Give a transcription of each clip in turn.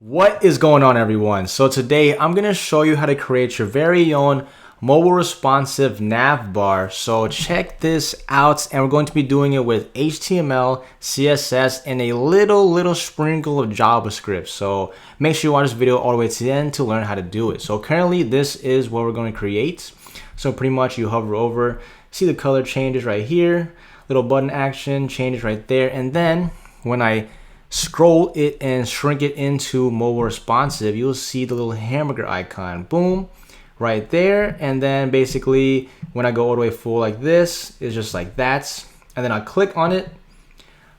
What is going on, everyone? So today I'm going to show you how to create your very own mobile responsive nav bar. So check this out, and we're going to be doing it with HTML, CSS, and a little sprinkle of JavaScript. So make sure you watch this video all the way to the end to learn how to do it. So currently this is what we're going to create. So pretty much you hover over, see the color changes right here, little button action changes right there, and then when I scroll it and shrink it into mobile responsive, you'll see the little hamburger icon, boom, right there. And then basically when I go all the way full like this, it's just like that. And then I click on it,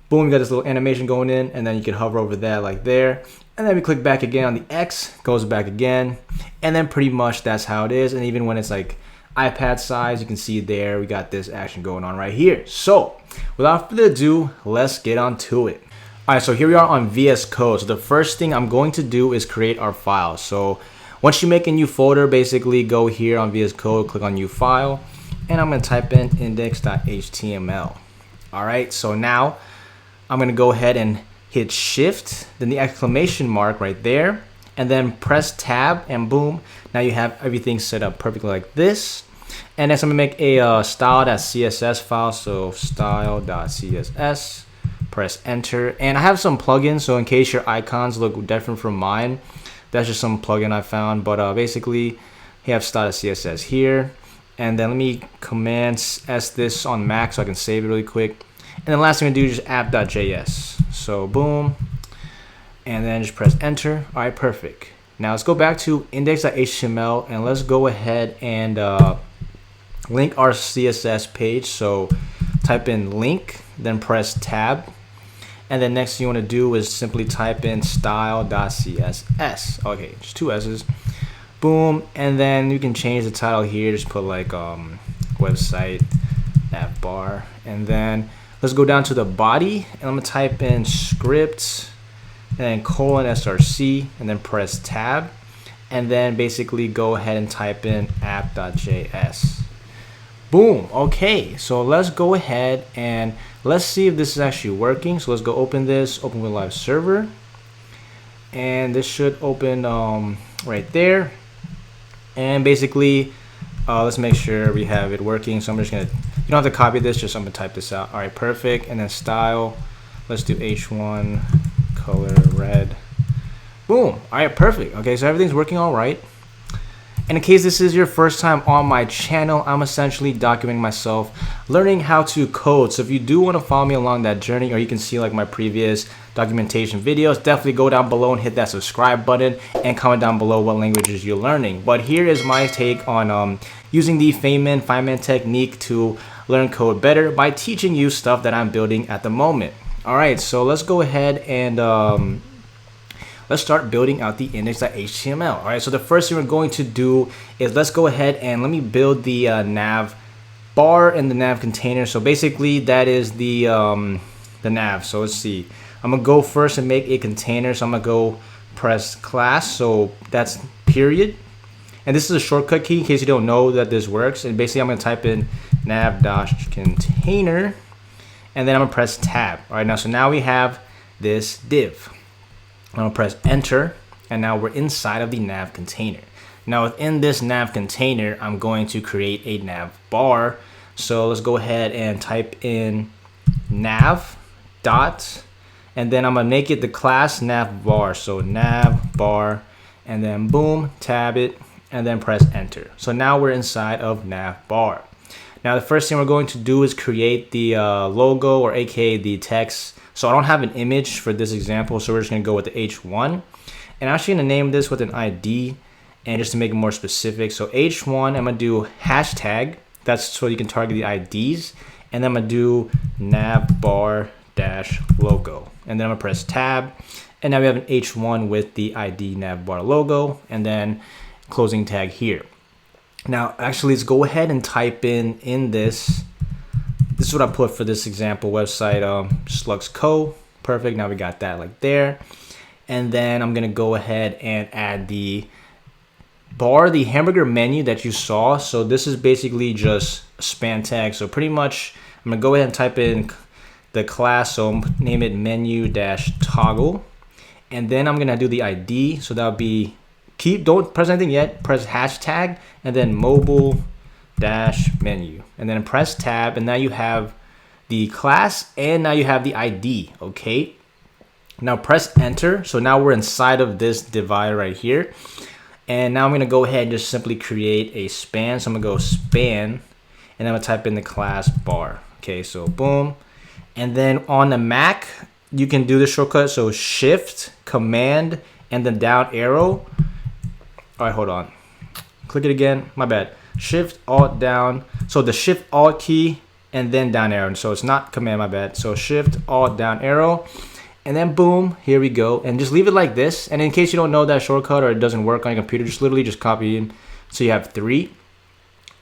boom, you got this little animation going in, and then you can hover over that like there. And then we click back again on the X, goes back again. And then pretty much that's how it is. And even when it's like iPad size, you can see there, we got this action going on right here. So without further ado, let's get on to it. Alright, so here we are on VS Code. So the first thing I'm going to do is create our file. So once you make a new folder, basically go here on VS Code, click on new file, and I'm going to type in index.html. Alright, so now I'm going to go ahead and hit shift, then the exclamation mark right there, and then press tab, and boom, now you have everything set up perfectly like this. And next I'm going to make a style.css file, so style.css. Press enter, and I have some plugins, so in case your icons look different from mine, that's just some plugin I found. But basically you have style.css here, and then let me command S this on Mac so I can save it really quick. And then last thing I'm gonna do is just app.js, so boom, and then just press enter. All right, perfect. Now let's go back to index.html and let's go ahead and link our CSS page. So type in link, then press tab, and then next thing you want to do is simply type in style.css. Okay, just two S's, boom, and then you can change the title here, just put like website Navbar, and then let's go down to the body, and I'm gonna type in script and then :src, and then press tab, and then basically go ahead and type in app.js. Boom. Okay, so let's go ahead and let's see if this is actually working. So let's go open this, open with live server, and this should open right there. And basically let's make sure we have it working. So I'm just gonna, you don't have to copy this, just I'm gonna type this out. All right, perfect. And then style, let's do H1 color red. Boom. All right, perfect. Okay, so everything's working all right. And in case this is your first time on my channel, I'm essentially documenting myself learning how to code. So if you do want to follow me along that journey, or you can see like my previous documentation videos, definitely go down below and hit that subscribe button and comment down below what languages you're learning. But here is my take on using the Feynman technique to learn code better by teaching you stuff that I'm building at the moment. All right, so let's go ahead and let's start building out the index.html. All right, so the first thing we're going to do is let's go ahead and let me build the nav bar and the nav container. So basically that is the nav. So let's see. I'm gonna go first and make a container. So I'm gonna go press class. So that's period. And this is a shortcut key in case you don't know that this works. And basically I'm gonna type in nav-container, and then I'm gonna press tab. All right, now so now we have this div. I'm gonna press enter, and now we're inside of the nav container. Now within this nav container, I'm going to create a nav bar. So let's go ahead and type in nav dot, and then I'm gonna make it the class nav bar. So nav bar, and then boom, tab it, and then press enter. So now we're inside of nav bar. Now the first thing we're going to do is create the logo, or aka the text. So I don't have an image for this example, so we're just gonna go with the H1. And I'm actually gonna name this with an ID, and just to make it more specific. So H1, I'm gonna do hashtag, that's so you can target the IDs. And then I'm gonna do navbar-logo. And then I'm gonna press tab. And now we have an H1 with the ID navbar logo, and then closing tag here. Now, actually, let's go ahead and type in this. This is what I put for this example website, Slugs Co. Perfect. Now we got that like there. And then I'm going to go ahead and add the bar, the hamburger menu that you saw. So this is basically just a span tag. So pretty much I'm going to go ahead and type in the class. So name it menu-toggle. And then I'm gonna do the ID. So that'll be don't press anything yet. Press hashtag and then mobile dash menu, and then press tab, and now you have the class and now you have the ID. Okay. Now press enter. So now we're inside of this divider right here. And now I'm gonna go ahead and just simply create a span. So I'm gonna go span, and I'm gonna type in the class bar. Okay, so boom. And then on the Mac, you can do the shortcut. So Shift, Command, and then down arrow. All right, hold on. Click it again. My bad. Shift, Alt, down. So the Shift, Alt key, and then down arrow. So it's not Command, my bad. So Shift, Alt, down arrow. And then boom, here we go. And just leave it like this. And in case you don't know that shortcut or it doesn't work on your computer, just literally just copy in. So you have 3.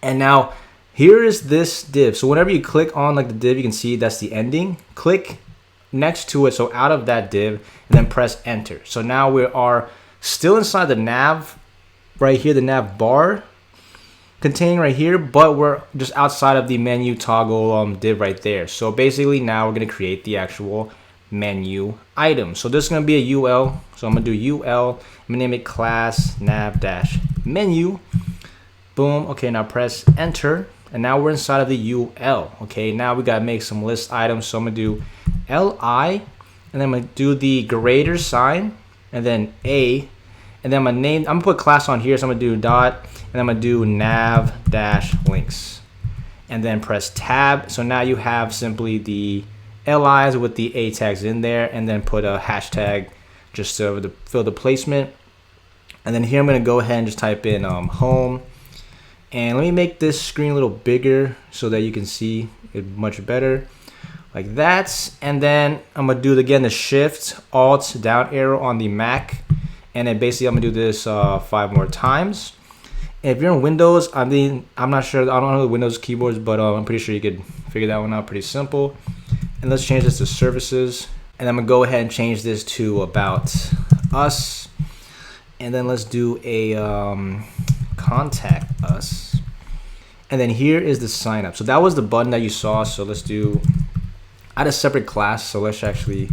And now here is this div. So whenever you click on like the div, you can see that's the ending. Click next to it, so out of that div, and then press enter. So now we are still inside the nav right here, the nav bar containing right here, but we're just outside of the menu toggle div right there. So basically now we're gonna create the actual menu item. So this is going to be a UL. So I'm going to do UL. I'm going to name it class nav dash menu. Boom. Okay, now press enter. And now we're inside of the UL. Okay, now we got to make some list items. So I'm going to do LI, and then I'm going to do the greater sign, and then A. And then I'm going to put class on here. So I'm going to do dot, and I'm going to do nav dash links. And then press tab. So now you have simply the LIs with the A tags in there, and then put a hashtag just to fill the placement. And then here I'm going to go ahead and just type in home. And let me make this screen a little bigger so that you can see it much better, like that. And then I'm going to do again the Shift Alt down arrow on the Mac, and then basically I'm going to do this 5 more times. And if you're in Windows, I'm not sure, I don't know the Windows keyboards, but I'm pretty sure you could figure that one out pretty simple. And let's change this to services. And I'm gonna go ahead and change this to about us. And then let's do a contact us. And then here is the sign up. So that was the button that you saw. So let's add a separate class. So let's actually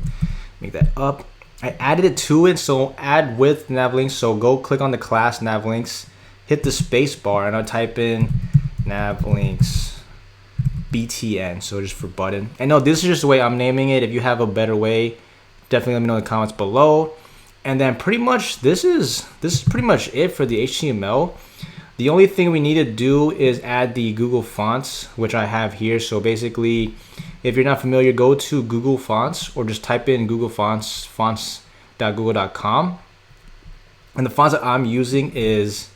make that up. I added it to it. So add with nav links. So go click on the class nav links, hit the space bar, and I'll type in nav links BTN, so just for button. And no, this is just the way I'm naming it. If you have a better way, definitely let me know in the comments below. And then pretty much this is pretty much it for the HTML. The only thing we need to do is add the Google fonts, which I have here. So basically, if you're not familiar, go to Google Fonts or just type in Google Fonts, fonts.google.com. And the fonts that I'm using is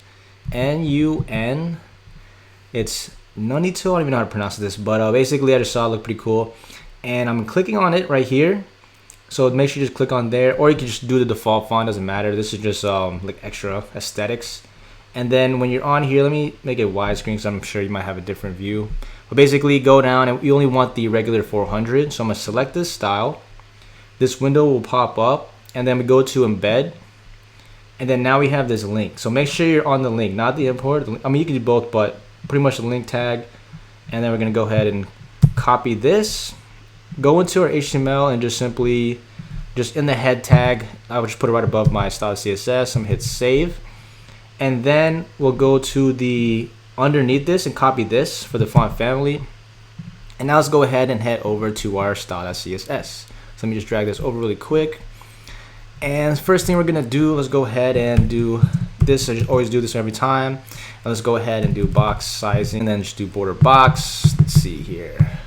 NUN. It's Nonito, I don't even know how to pronounce this, but basically I just saw it look pretty cool. And I'm clicking on it right here. So make sure you just click on there, or you can just do the default font, doesn't matter. This is just like extra aesthetics. And then when you're on here, let me make it widescreen because I'm sure you might have a different view. But basically go down and you only want the regular 400. So I'm gonna select this style. This window will pop up, and then we go to embed. And then now we have this link. So make sure you're on the link, not the import. I mean, you can do both, but pretty much the link tag. And then we're gonna go ahead and copy this, go into our HTML, and just simply in the head tag, I would just put it right above my style CSS. I'm gonna hit save. And then we'll go to the underneath this and copy this for the font family. And now let's go ahead and head over to our style.css. So let me just drag this over really quick. And first thing we're gonna do, let's go ahead and do this. I just always do this every time. And let's go ahead and do box sizing, and then just do border box. Let's see here.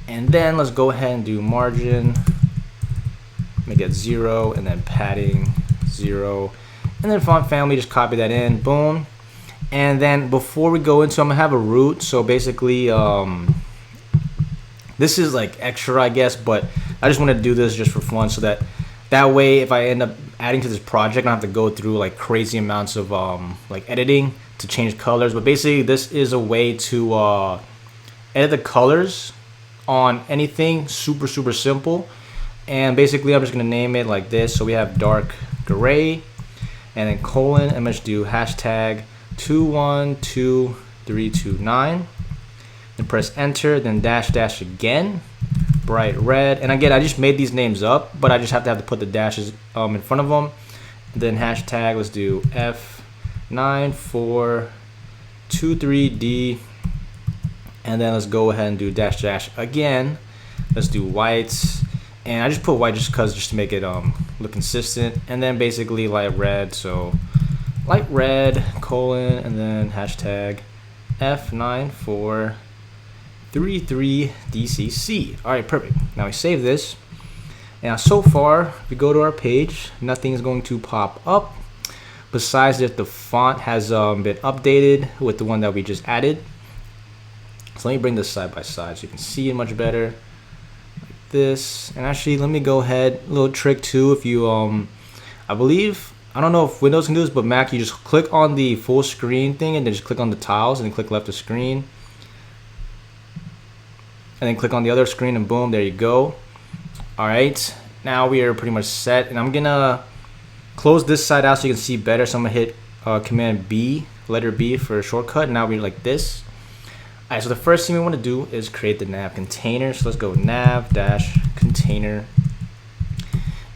And then let's go ahead and do margin, make it 0, and then padding 0. And then font family, just copy that in, boom. And then before we go into, I'm gonna have a root. So basically, this is like extra, I guess, but I just want to do this just for fun, so that way, if I end up adding to this project, I don't have to go through like crazy amounts of like editing to change colors. But basically, this is a way to edit the colors on anything, super simple. And basically, I'm just gonna name it like this. So we have dark gray, and then colon. I'm just do hashtag 212329. Then press enter. Then dash again. bright red. And again, I just made these names up, but I just have to put the dashes in front of them. And then hashtag, let's do F9423D. And then let's go ahead and do dash dash again. Let's do whites. And I just put white just to make it look consistent. And then basically light red, so light red, colon, and then hashtag F9433DCC. All right, perfect. Now we save this. Now so far, if we go to our page, nothing is going to pop up besides if the font has been updated with the one that we just added. So let me bring this side by side so you can see it much better. Like this. And actually, let me go ahead. A little trick too. If you, I believe, I don't know if Windows can do this, but Mac, you just click on the full screen thing and then just click on the tiles and then click left of screen. And then click on the other screen and boom, there you go. All right, now we are pretty much set. And I'm gonna close this side out so you can see better. So I'm gonna hit Command B, letter B for a shortcut. Now we're like this. All right, so the first thing we want to do is create the nav container. So let's go nav-container.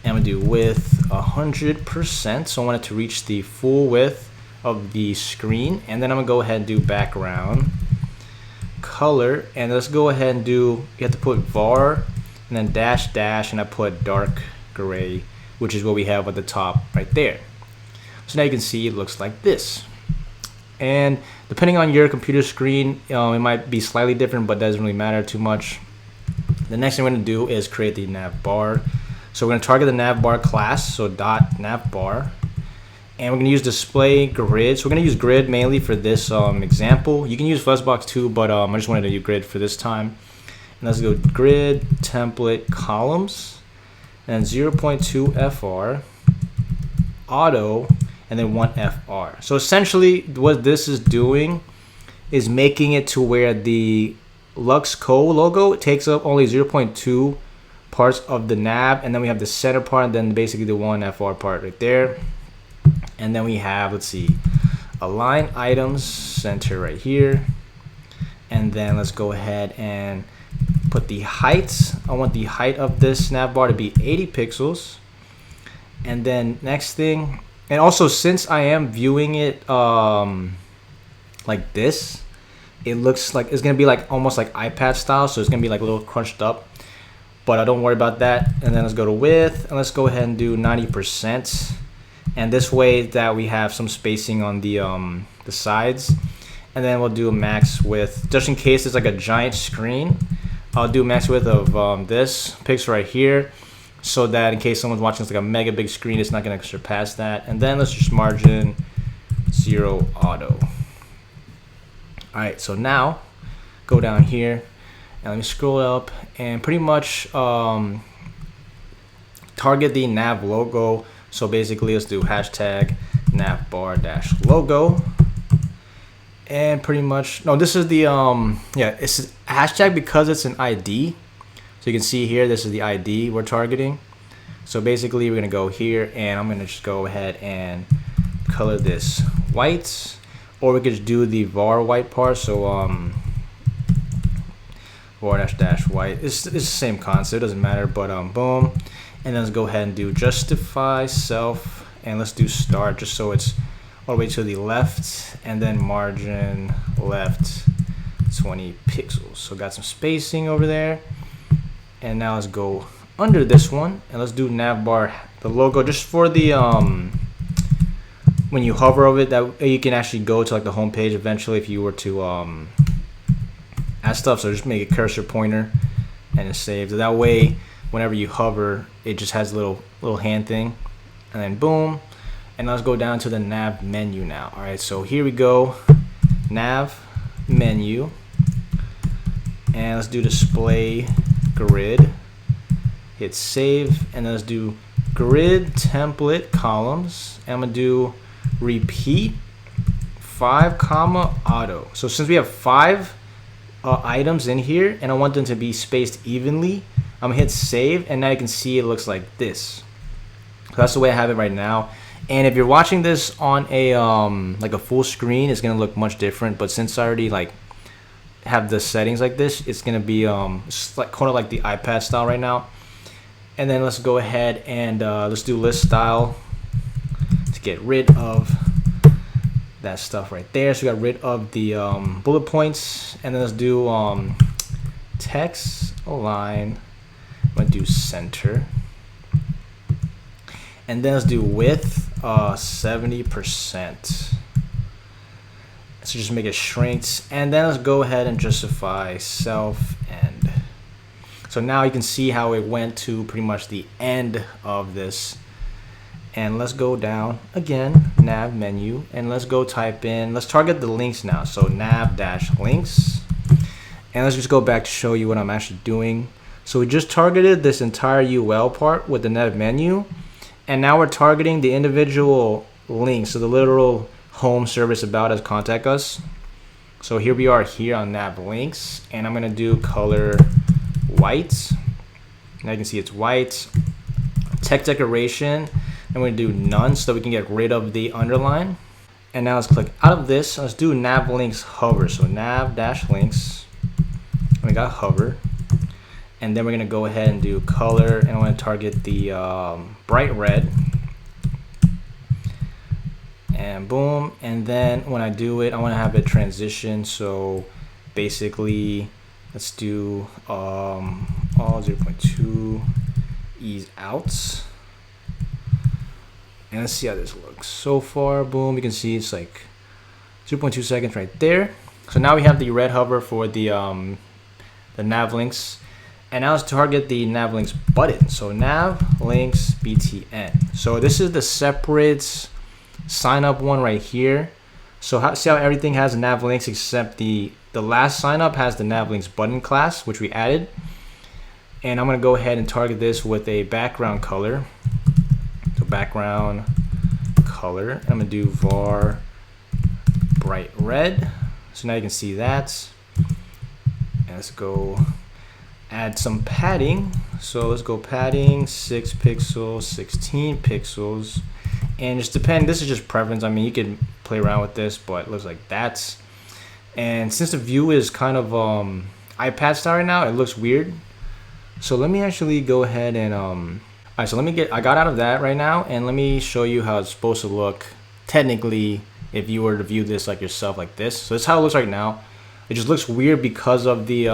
And I'm gonna do width 100%. So I want it to reach the full width of the screen. And then I'm gonna go ahead and do background color. And let's go ahead and do, you have to put var and then dash dash, and I put dark gray, which is what we have at the top right there. So now you can see it looks like this. And depending on your computer screen, it might be slightly different, but doesn't really matter too much. The next thing we're going to do is create the navbar. So we're going to target the navbar class, so .navbar. And we're going to use display grid. So we're going to use grid mainly for this example. You can use flexbox too, but I just wanted to use grid for this time. And let's go grid template columns, and 0.2 FR, auto, and then 1 FR. So essentially what this is doing is making it to where the LuxCo logo takes up only 0.2 parts of the nav, and then we have the center part, and then basically the 1 FR part right there. And then we have, let's see, align items center right here. And then let's go ahead and put the height. I want the height of this navbar to be 80 pixels. And then next thing, and also since I am viewing it like this, it looks like it's gonna be like almost like iPad style, so it's gonna be like a little crunched up, but don't worry about that. And then let's go to width, and let's go ahead and do 90%, and this way that we have some spacing on the sides. And then we'll do a max width, just in case it's like a giant screen. I'll do max width of this pixel right here, so that in case someone's watching this like a mega big screen, it's not gonna surpass that. And then let's just margin 0 auto. All right, so now go down here and let me scroll up and pretty much target the nav logo. So basically let's do hashtag navbar dash logo. And pretty much, no, this is the, yeah, it's hashtag because it's an ID. So you can see here, this is the ID we're targeting. So basically we're gonna go here and I'm gonna just go ahead and color this white, or we could just do the var white part. So var dash dash white, it's the same concept, it doesn't matter, but boom. And then let's go ahead and do justify self, and let's do start just so it's all the way to the left, and then margin left 20 pixels. So got some spacing over there. And now let's go under this one and let's do navbar, the logo, just for the when you hover over it, that you can actually go to like the home page eventually if you were to add stuff. So just make a cursor pointer and it's saved. So that way whenever you hover, it just has a little hand thing, and then boom. And let's go down to the nav menu now. All right, so here we go, nav menu, and let's do display grid, hit save, and then let's do grid template columns, and I'm gonna do repeat 5 comma auto. So since we have 5 items in here and I want them to be spaced evenly, I'm gonna hit save, and now you can see it looks like this. So that's the way I have it right now. And if you're watching this on a like a full screen, it's gonna look much different. But since I already like have the settings like this, it's gonna be like kind of like the iPad style right now. And then let's go ahead and let's do list style to get rid of that stuff right there. So we got rid of the bullet points, and then let's do text align. I'm gonna do center, and then let's do width 70%. So just make it shrinks, and then let's go ahead and justify self end. So now you can see how it went to pretty much the end of this. And let's go down again, nav menu, and let's go type in, let's target the links now. So nav dash links, and let's just go back to show you what I'm actually doing. So we just targeted this entire UL part with the nav menu, and now we're targeting the individual links, so the literal home, service, about us, contact us. So here we are here on nav links, and I'm gonna do color white. Now you can see it's white. Text decoration, I'm gonna do none so that we can get rid of the underline. And now let's click out of this. Let's do nav links hover. So nav dash links, and we got hover. And then we're gonna go ahead and do color, and I'm gonna target the bright red. And boom. And then when I do it, I want to have it transition. So basically, let's do all 0.2 ease out. And let's see how this looks. So far, boom, you can see it's like 2.2 seconds right there. So now we have the red hover for the nav links. And now let's target the nav links button. So nav links btn. So this is the separate sign up one right here. So see how everything has nav links except the last sign up has the nav links button class, which we added. And I'm gonna go ahead and target this with a background color. So background color, I'm gonna do var bright red. So now you can see that. And let's go add some padding. So let's go padding 6 pixels, 16 pixels. And just depend, this is just preference. I mean, you can play around with this, but it looks like that's. And since the view is kind of iPad style right now, it looks weird. So let me actually go ahead and alright, so I got out of that right now, and let me show you how it's supposed to look technically if you were to view this like yourself like this. So this is how it looks right now. It just looks weird because of the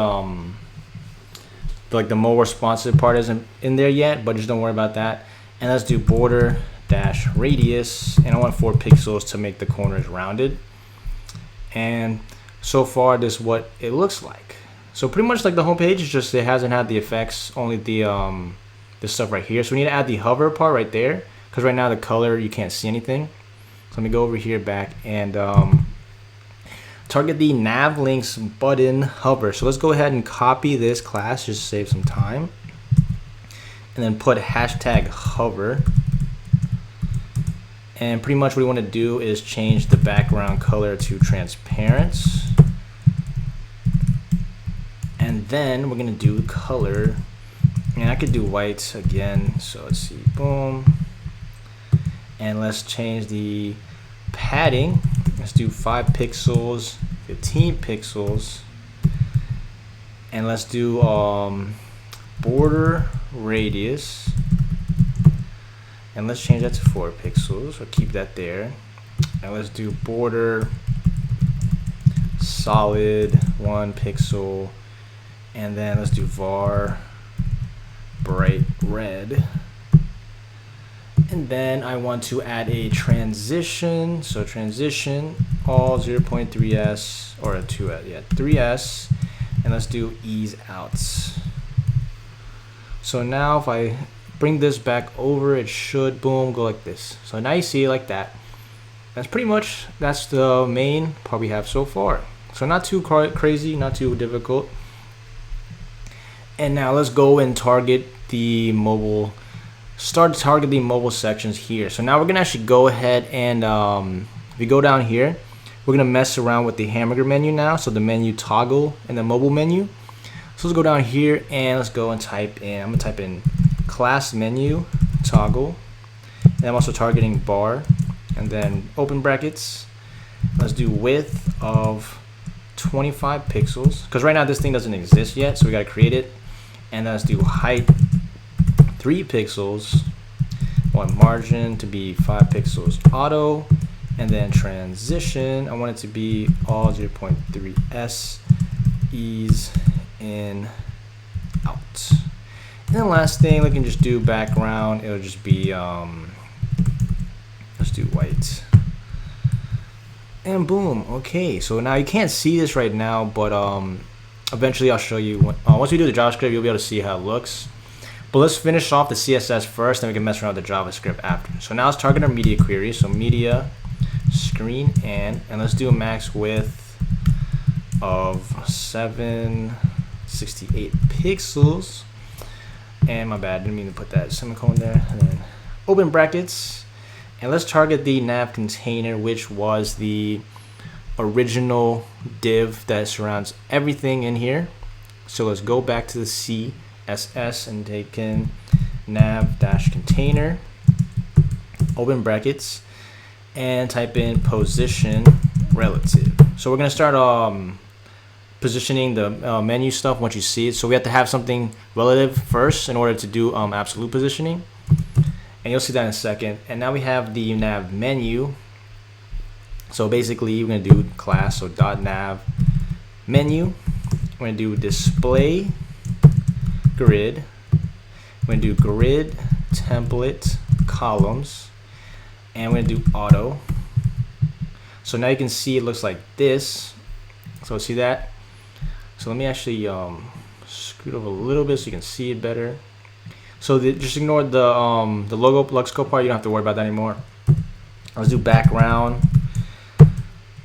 like the more responsive part isn't in there yet, but just don't worry about that. And let's do border dash radius, and I want 4 pixels to make the corners rounded. And so far this is what it looks like. So pretty much like the home page, is just it hasn't had the effects, only the this stuff right here. So we need to add the hover part right there, because right now the color you can't see anything. So let me go over here back and target the nav links button hover. So let's go ahead and copy this class just to save some time, and then put hashtag hover. And pretty much what we want to do is change the background color to transparent. And then we're going to do color. And I could do white again. So let's see, boom. And let's change the padding. Let's do 5 pixels, 15 pixels. And let's do border radius. And let's change that to 4 pixels, or keep that there. And let's do border solid 1 pixel. And then let's do var bright red. And then I want to add a transition. So transition all 0.3s or a 2s, yeah, 3s. And let's do ease out. So now if I bring this back over, it should boom go like this. So now you see it like that. That's pretty much, that's the main part we have so far. So not too crazy, not too difficult. And now let's go and target the mobile, start targeting mobile sections here. So now we're gonna actually go ahead and if we go down here, we're gonna mess around with the hamburger menu now. So the menu toggle and the mobile menu. So let's go down here and let's go and type in, I'm gonna type in class menu toggle, and I'm also targeting bar, and then open brackets. Let's do width of 25 pixels, because right now this thing doesn't exist yet, so we got to create it. And then let's do height 3 pixels. Want margin to be 5 pixels auto, and then transition, I want it to be all 0.3s, ease in, out. And then last thing, we can just do background. It'll just be let's do white, and boom. Okay, so now you can't see this right now, but eventually I'll show you. Once we do the JavaScript, you'll be able to see how it looks. But let's finish off the CSS first, then we can mess around with the JavaScript after. So now let's target our media query. So media screen and let's do a max width of 768 pixels. And my bad, didn't mean to put that semicolon there. And then open brackets, and let's target the nav container, which was the original div that surrounds everything in here. So let's go back to the CSS and take in nav-container, open brackets, and type in position relative. So we're gonna start positioning the menu stuff once you see it. So we have to have something relative first in order to do absolute positioning, and you'll see that in a second. And now we have the nav menu. So basically we're gonna do class, so .nav menu. We're gonna do display grid. We're gonna do grid template columns, and we're gonna do auto. So now you can see it looks like this. So see that? So let me actually scoot over a little bit so you can see it better. So just ignore the logo Luxco part. You don't have to worry about that anymore. Let's do background.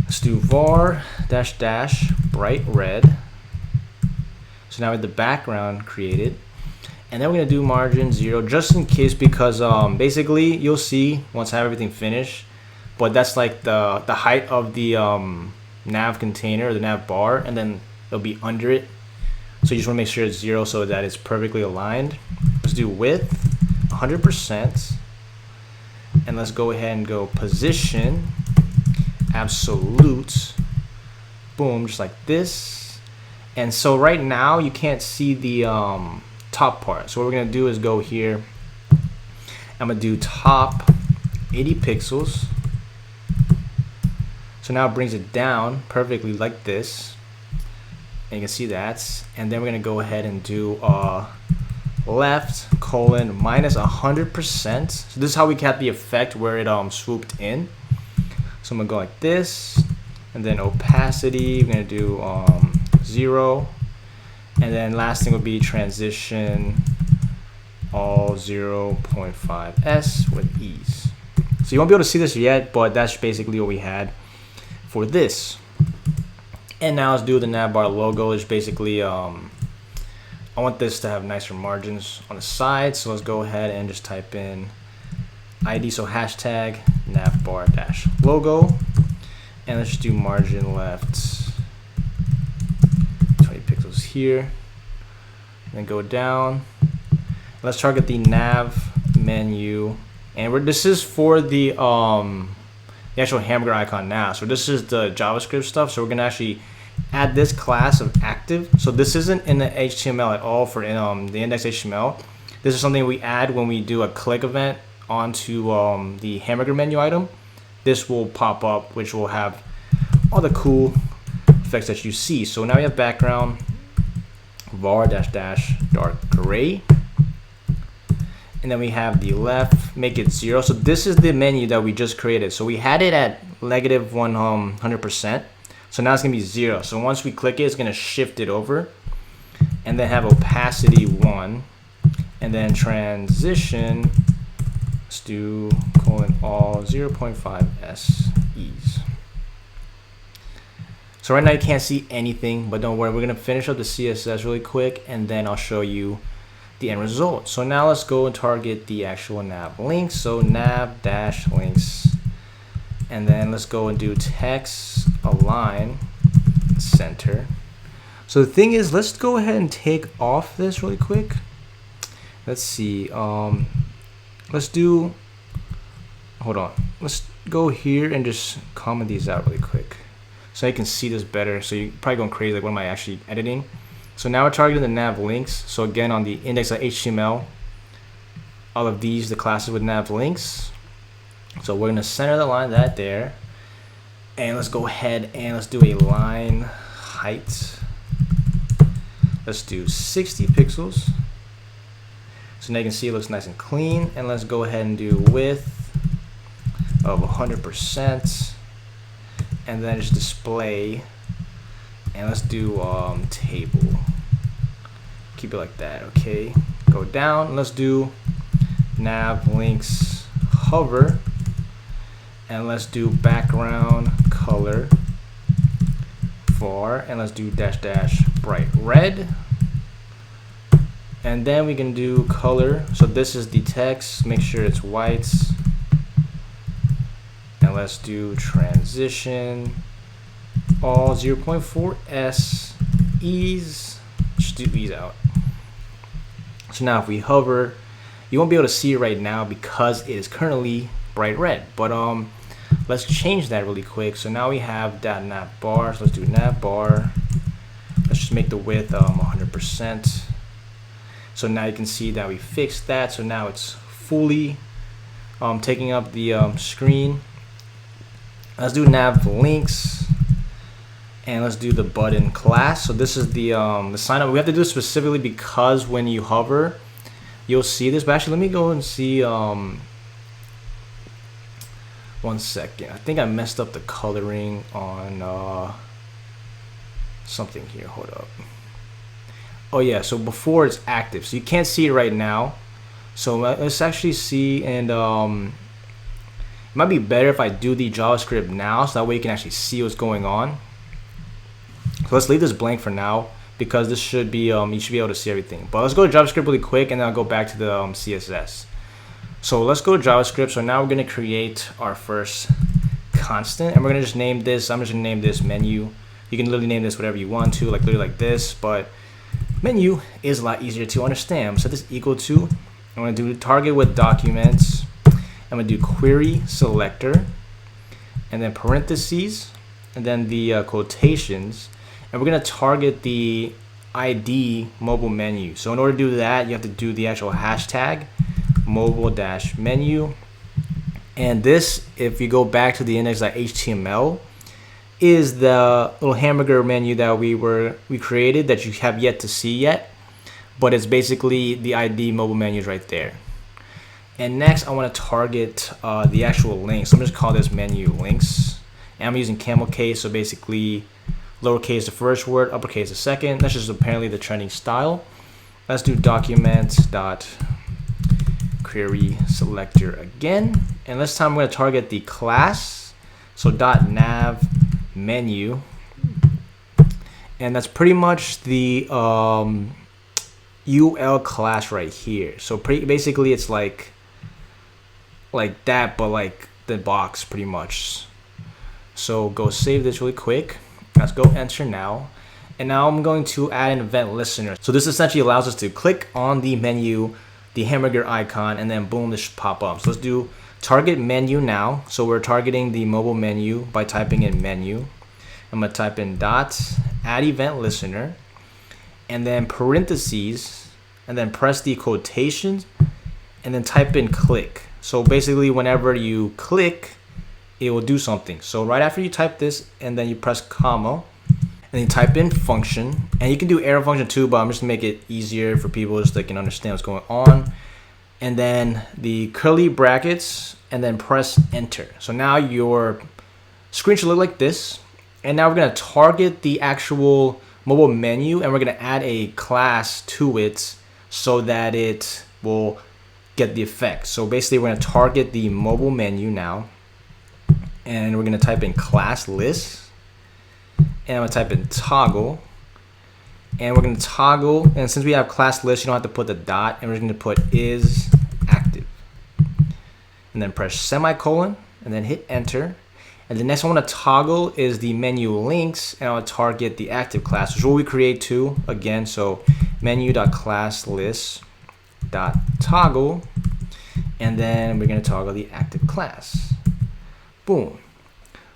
Let's do var -- bright red. So now we have the background created, and then we're gonna do margin 0 just in case, because basically you'll see once I have everything finished, but that's like the height of the nav container or the nav bar, and then it'll be under it. So you just want to make sure it's 0 so that it's perfectly aligned. Let's do width 100%, and let's go ahead and go position absolute, boom, just like this. And so right now you can't see the top part. So what we're gonna do is go here. I'm gonna do top 80 pixels. So now it brings it down perfectly like this. And you can see that. And then we're gonna go ahead and do left colon minus 100%. So this is how we got the effect where it swooped in. So I'm gonna go like this, and then opacity, we're gonna do 0, and then last thing would be transition all 0.5s with ease. So you won't be able to see this yet, but that's basically what we had for this. And now let's do the navbar logo. It's basically I want this to have nicer margins on the side, so let's go ahead and just type in ID, so hashtag navbar -logo, and let's just do margin left 20 pixels here, and then go down. Let's target the nav menu, and this is for the actual hamburger icon now. So this is the JavaScript stuff. So we're gonna actually add this class of active. So this isn't in the HTML at all for the index HTML. This is something we add when we do a click event onto the hamburger menu item. This will pop up, which will have all the cool effects that you see. So now we have background var -- dark gray, and then we have the left, make it 0. So this is the menu that we just created. So we had it at -100%. So now it's gonna be 0. So once we click it, it's gonna shift it over, and then have opacity 1, and then transition. Let's do all 0.5s ease. So right now you can't see anything, but don't worry, we're gonna finish up the CSS really quick, and then I'll show you the end result. So now let's go and target the actual nav links. So nav - links, and then let's go and do text align center. So the thing is, let's go ahead and take off this really quick. Let's see, let's do, hold on, let's go here and just comment these out really quick. so you can see this better. So you're probably going crazy, like what am I actually editing? So now we're targeting the nav links. So again, on the index.html, all of these, the classes with nav links. So we're gonna center the line that there. And let's go ahead and let's do a line height. Let's do 60 pixels. So now you can see it looks nice and clean. And let's go ahead and do width of 100%. And then just display. And let's do table. Keep it like that, okay? Go down. Let's do nav links hover. And let's do background color for, and let's do dash dash bright red. And then we can do color. So this is the text, make sure it's white. And let's do transition, all 0.4 S, ease, just do ease out. So now if we hover, you won't be able to see it right now because it is currently bright red, but let's change that really quick. So now we have .navbar, so let's do navbar. Let's just make the width 100%. So now you can see that we fixed that. So now it's fully taking up the screen. Let's do nav links, and let's do the button class. So this is the sign up. We have to do it specifically because when you hover, you'll see this. But actually, let me go and see. 1 second. I think I messed up the coloring on something here. Hold up. Oh yeah, so before it's active, so you can't see it right now. So let's actually see, and it might be better if I do the JavaScript now, so that way you can actually see what's going on. So let's leave this blank for now because this should be you should be able to see everything. But let's go to JavaScript really quick, and then I'll go back to the CSS. So let's go to JavaScript. So now we're going to create our first constant, and we're going to just name this. I'm just going to name this menu. You can literally name this whatever you want to, like literally like this, but menu is a lot easier to understand. Set this equal to, I'm going to do target with documents. I'm going to do query selector, and then parentheses, and then the quotations, and we're going to target the ID mobile menu. So in order to do that, you have to do the actual hashtag mobile-menu, and this, if you go back to the index.html, is the little hamburger menu that we created that you have yet to see yet, but it's basically the ID mobile menus right there. And next I want to target the actual links. So I'm just call this menu links, and I'm using camel case, so basically lowercase the first word, uppercase the second. That's just apparently the trending style. Let's do documents dot query selector again, and this time I'm going to target the class, so .nav menu, and that's pretty much the UL class right here. So basically it's like that, but like the box pretty much. So go save this really quick. Let's go enter now. And now I'm going to add an event listener. So this essentially allows us to click on the menu, the hamburger icon, and then boom, this should pop up. So let's do target menu now. So we're targeting the mobile menu by typing in menu. I'm gonna type in dot add event listener, and then parentheses, and then press the quotations, and then type in click. So basically whenever you click, it will do something. So right after you type this, and then you press comma, and you type in function, and you can do arrow function too, but I'm just to make it easier for people so they can understand what's going on. And then the curly brackets, and then press enter. So now your screen should look like this. And now we're going to target the actual mobile menu, and we're going to add a class to it so that it will get the effect. So basically we're going to target the mobile menu now, and we're going to type in class list. And I'm going to type in toggle, and we're going to toggle, and since we have class list, you don't have to put the dot, and we're going to put is active, and then press semicolon, and then hit enter. And the next one I want to toggle is the menu links, and I want to target the active class, which is what we create too again. So menu.classlist.toggle, and then we're going to toggle the active class. Boom.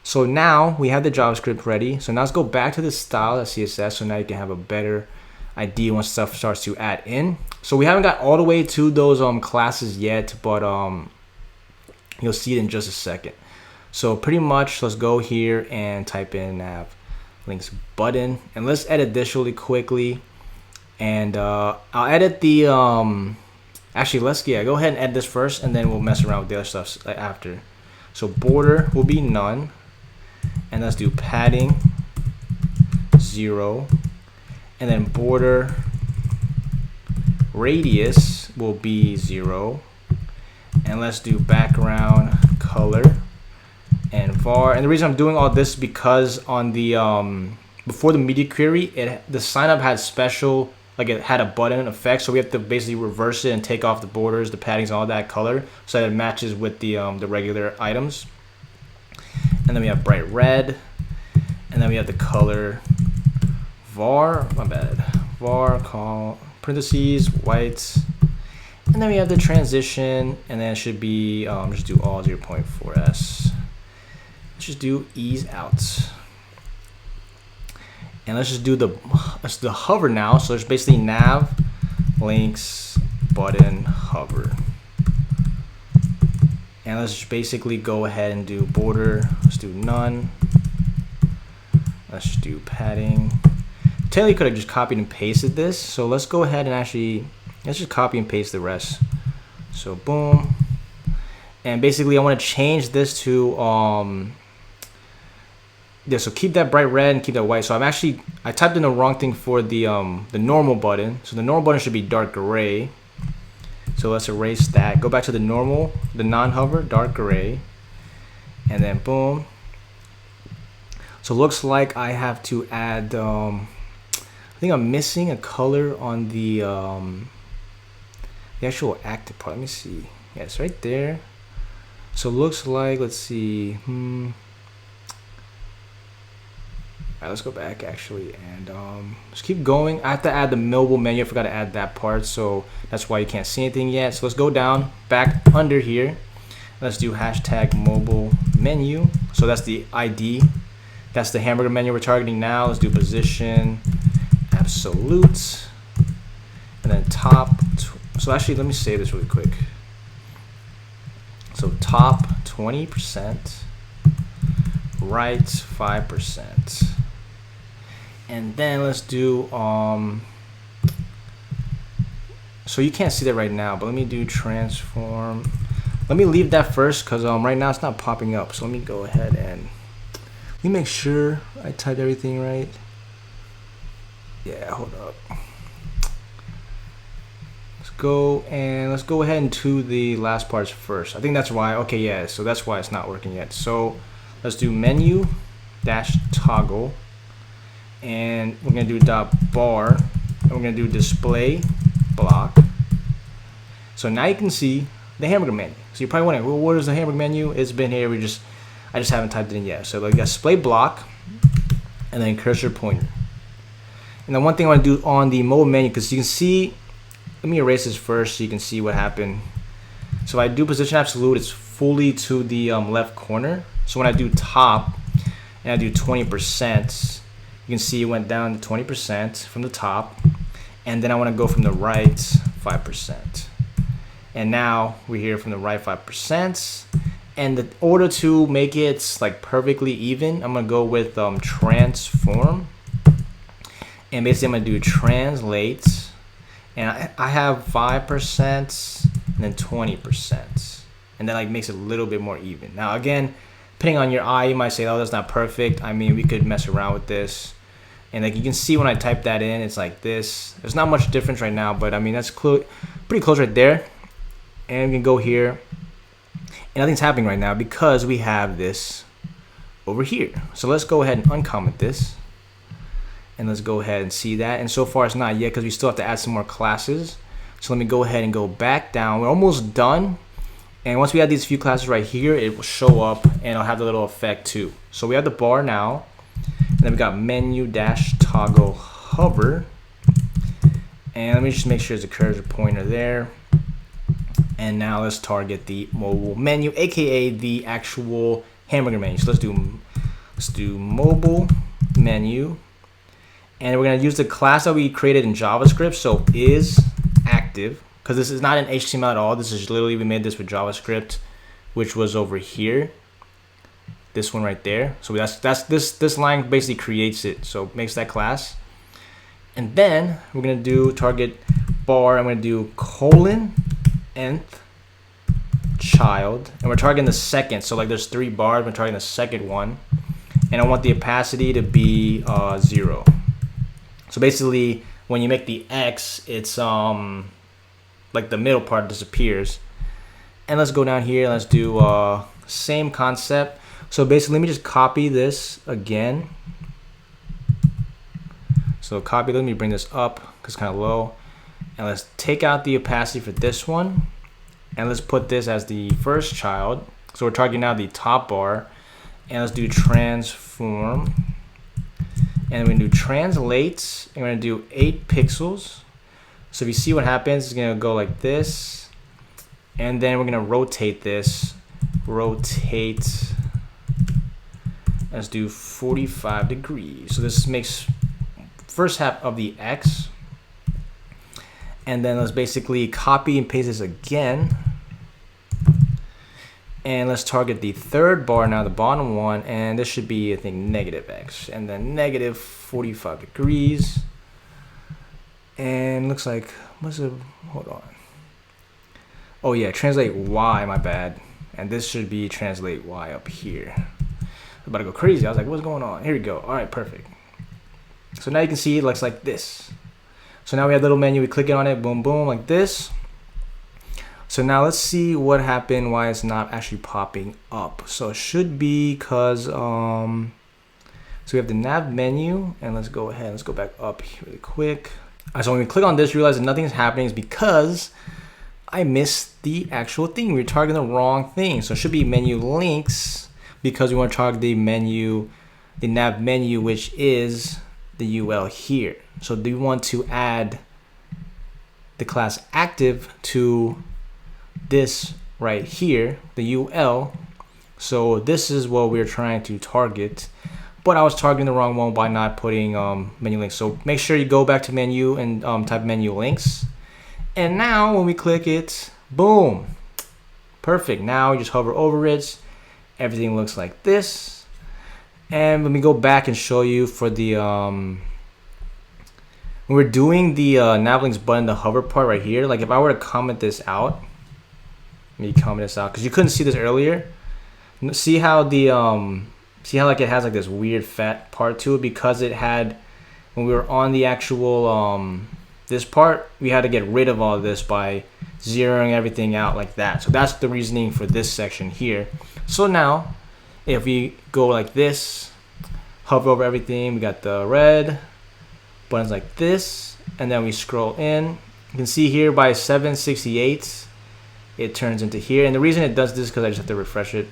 So now we have the JavaScript ready. So now let's go back to the style of CSS. So now you can have a better idea once stuff starts to add in. So we haven't got all the way to those classes yet, but you'll see it in just a second. So pretty much, let's go here and type in nav links button, and let's edit this really quickly. And I'll edit the actually, let's go ahead and edit this first, and then we'll mess around with the other stuff after. So border will be none, and let's do padding 0, and then border radius will be 0, and let's do background color and var. And the reason I'm doing all this is because on the before the media query, the signup had special, like it had a button effect, so we have to basically reverse it and take off the borders, the paddings, and all that color so that it matches with the regular items. And then we have bright red, and then we have the color var, var call parentheses white, and then we have the transition, and then it should be just do all 0.4s. Let's just do ease out, and let's just do the hover now. So it's basically nav links button hover, and let's just basically go ahead and do border. Let's do none. Let's just do padding. Technically could have just copied and pasted this, so let's go ahead and actually let's just copy and paste the rest. So boom, and basically I want to change this to so keep that bright red and keep that white. So I typed in the wrong thing for the normal button. So the normal button should be dark gray. So let's erase that. Go back to the normal, the non-hover, dark gray, and then boom. So it looks like I have to add. I think I'm missing a color on the actual active part. Let me see. Yeah, it's right there. So it looks like, let's see. Alright, let's go back actually, and let's keep going. I have to add the mobile menu. I forgot to add that part, so that's why you can't see anything yet. So let's go down, back under here. Let's do hashtag mobile menu. So that's the ID. That's the hamburger menu we're targeting now. Let's do position absolute, and then top. So actually, let me save this really quick. So top 20%, right 5%. And then let's do so you can't see that right now, but let me do transform. Let me leave that first because right now it's not popping up. So let me go ahead and let me make sure I typed everything right. Yeah, hold up. Let's go ahead and do the last parts first. I think that's why. Okay, yeah, so that's why it's not working yet. So let's do menu dash toggle, and we're gonna do dot bar, and we're gonna do display block. So now you can see the hamburger menu. So you're probably wondering, well, what is the hamburger menu? It's been here. I just haven't typed it in yet. So like display block, and then cursor pointer. And then one thing I want to do on the mobile menu, because you can see, let me erase this first so you can see what happened. So if I do position absolute, it's fully to the left corner. So when I do top and I do 20%, you can see it went down to 20% from the top. And then I want to go from the right 5%. And now we're here from the right 5%. And the order to make it like perfectly even, I'm going to go with transform. And basically I'm going to do translate. And I have 5% and then 20%. And that like makes it a little bit more even. Now again, depending on your eye, you might say, oh, that's not perfect. I mean, we could mess around with this. And like you can see when I type that in, it's like this. There's not much difference right now, but I mean, that's pretty close right there. And we can go here. And nothing's happening right now because we have this over here. So let's go ahead and uncomment this. And let's go ahead and see that. And so far it's not yet because we still have to add some more classes. So let me go ahead and go back down. We're almost done. And once we add these few classes right here, it will show up and it'll have the little effect too. So we have the bar now. And then we got menu dash toggle hover. And let me just make sure there's a cursor pointer there. And now let's target the mobile menu, aka the actual hamburger menu. So let's do Let's do mobile menu. And we're going to use the class that we created in JavaScript. So is active, because this is not an HTML at all. This is literally, we made this with JavaScript, which was over here. This one right there. So this line basically creates it. So it makes that class. And then we're going to do target bar. I'm going to do colon nth child. And we're targeting the second. So like there's 3 bars. We're targeting the second one. And I want the opacity to be 0. So basically, when you make the X, it's like the middle part disappears. And let's go down here. Let's do same concept. So basically, let me just copy this again. So copy. Let me bring this up because it's kind of low. And let's take out the opacity for this one. And let's put this as the first child. So we're targeting now the top bar. And let's do transform. And we're going to do translate. And we're going to do 8 pixels. So if you see what happens, it's going to go like this. And then we're going to rotate this. Rotate. Let's do 45 degrees. So this makes first half of the X. And then let's basically copy and paste this again. And let's target the third bar now, the bottom one, and this should be, I think, negative X, and then negative 45 degrees. And looks like, what's it? Hold on. Oh yeah, translate Y, my bad. And this should be translate Y up here. I'm about to go crazy. I was like, what's going on? Here we go. All right, perfect. So now you can see it looks like this. So now we have a little menu. We click it on it, boom, boom, like this. So now let's see what happened, why it's not actually popping up. So it should be because, so we have the nav menu, and let's go ahead, let's go back up really quick. All right, so when we click on this, realize that nothing is happening is because I missed the actual thing. We're targeting the wrong thing. So it should be menu links because we want to target the menu, the nav menu, which is the UL here. So do you want to add the class active to this right here, the UL. So this is what we're trying to target, but I was targeting the wrong one by not putting menu links. So make sure you go back to menu and type menu links. And now when we click it, boom, perfect. Now you just hover over it. Everything looks like this. And let me go back and show you for the, when we're doing the nav links button, the hover part right here, like if I were to comment this out, let me comment this out because you couldn't see this earlier. See how the see how like it has like this weird fat part to it because it had, when we were on the actual this part, we had to get rid of all of this by zeroing everything out like that. So that's the reasoning for this section here. So now if we go like this, hover over everything, we got the red buttons like this, and then we scroll in. You can see here by 768 it turns into here, and the reason it does this is because I just have to refresh it.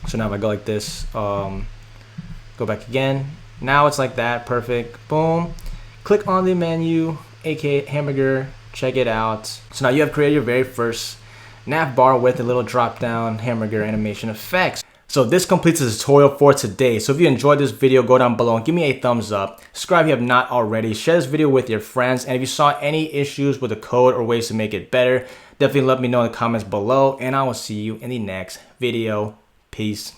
So now if I go like this, go back again, now it's like that, perfect, boom. Click on the menu, aka hamburger, check it out. So now you have created your very first nav bar with a little drop down hamburger animation effects. So this completes the tutorial for today. So if you enjoyed this video, go down below and give me a thumbs up. Subscribe if you have not already. Share this video with your friends. And if you saw any issues with the code or ways to make it better, definitely let me know in the comments below. And I will see you in the next video. Peace.